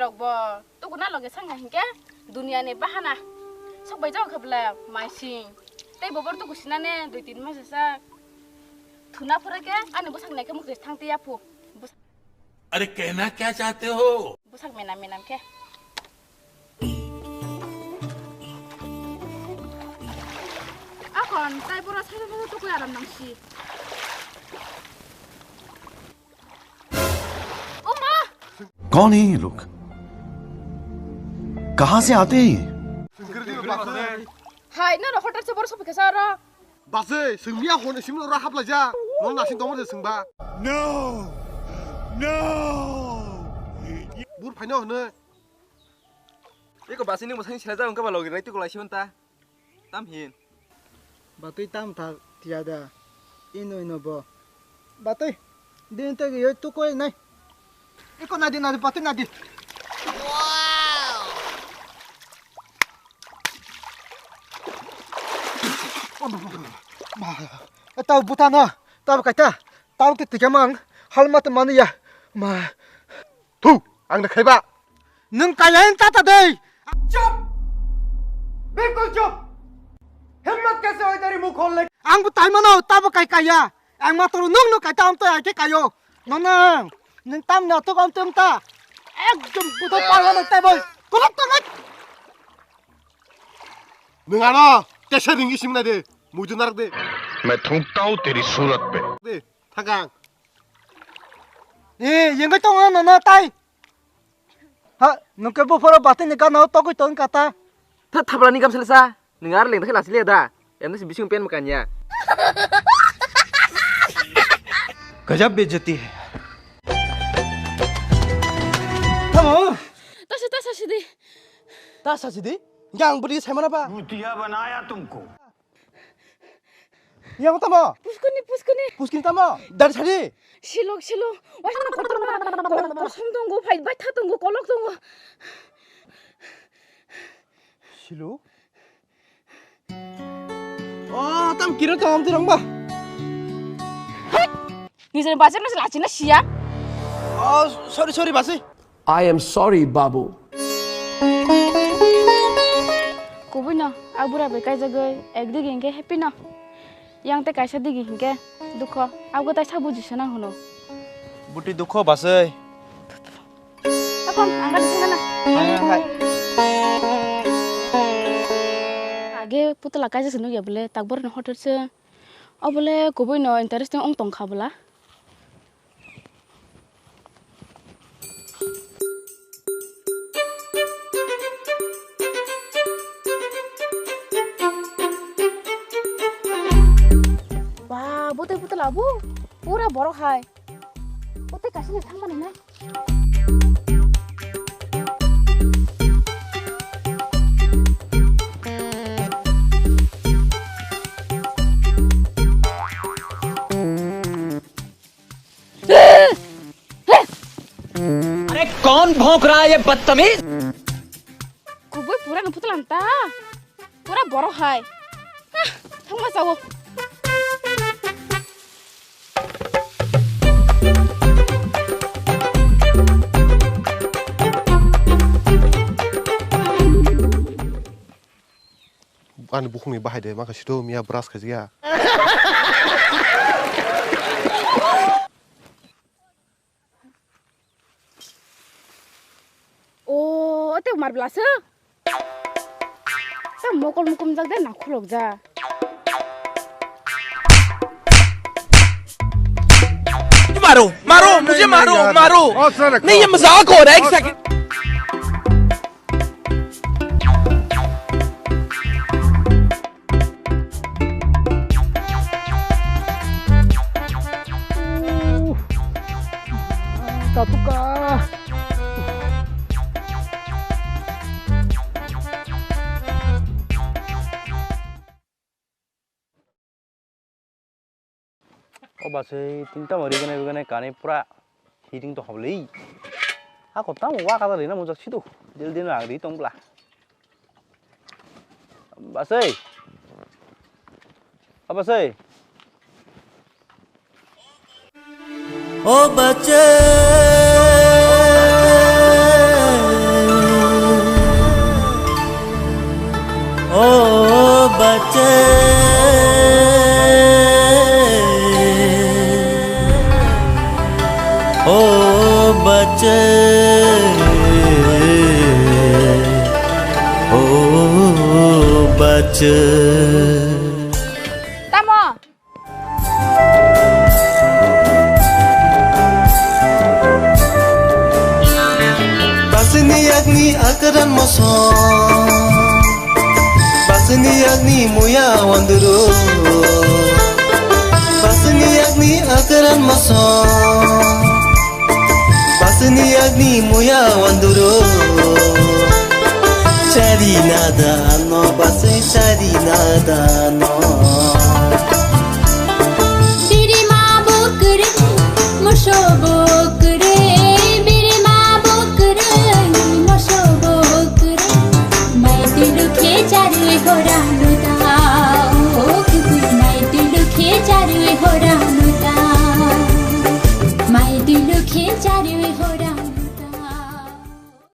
rokbo tu guna loge sanga hingke dunia ne bahana sok bai jaw khabla maising tei bobor tu gusinane 2-3 mas sa थुना फरक है आने बुसक ने के मुख थांगते या फु अरे कहना क्या चाहते हो बुसक में नाम के akon tai pura sai pura tu koy aram nangsi ओ मां कौन है ये लोग कहां से आते हैं ये हाय ना होटल से बरसो के सारा 바스 승미야 혼에 심으로 합라자 넌 나신 동물들 승바 No 물 파냐 오늘 이거 바스니 뭐 상시 살자 응가 발로 라이트 골라 시원다 땀힌 बातई ताम था तियादा इनो बो बातई दिन तक ये तो कोई नहीं एको नादी बातई नादी tao butana tao kaita tao ke tigamang halmat mania ma thu ang khai ba nung kayain tata dei चुप बिल्कुल चुप हिम्मत कैसे होई तेरी मुंह खोल ले ang butai mano tao kai kaya ang maturu nung kai tam to ai ke kayo nonang nung tam na to kam tum ta ekdom buto parwana tai boy kulak tangat 능 알아 떼셔링 이심나 돼 무주 나락 돼 मैं थूकता हूँ तेरी सूरत पे 네 타강 예 yenga tonga nona tai ha nung ke bo foro batin ne ka na to ko ton kata ta thablani gam selesa nengar leng ta lasli ada em si bising pen makanya गजब बेइज्जती है tamo ta sidi ta sa sidi yang budi semana ba भूतिया बनाया तुमको yang tamo puskuni puskin tamo dar chari silok wasna kotor somdongo phai bai tha tongo kolok tongo silu oh tam kira tam tirang ba ni jere bajar na lachina sia oh sorry basi I am sorry, Babu. kubuna abura be kai jagai ekdi genge happy na yang te kaisa digi hingke dukho ago tai sabu jisana hono buti dukho basai akon angkat disana hai age putla kai jasunu ya bole takbor na hotel se obole kubui no interesting ong tong khabla bote putla bu pura borok hai bote kasih ni thangman nai अरे कौन भौंक रहा है ये बदतमीज kubui pura no putla anta pura borok hai thangma sawo 안 부콩이 바하야 돼 마카 시도 미야 브라스 카지야 oh ate umar blasa ta mokol mukum jag de na khulok ja मारो मुझे मारो नहीं ये मजाक हो रहा है एक second tatuka basai tinta mari gane kane pura heating to hobli ha ko tam wa ka dali na mo jak sidu dil din ag di tongla basai basai ओ बच्चे bache oh bache oh bache Tamo. Basini agni akaran moso Basini agni muya wanduru Basini agni akaran moso Basini agni muya wanduru Cari nada no basi cari nada no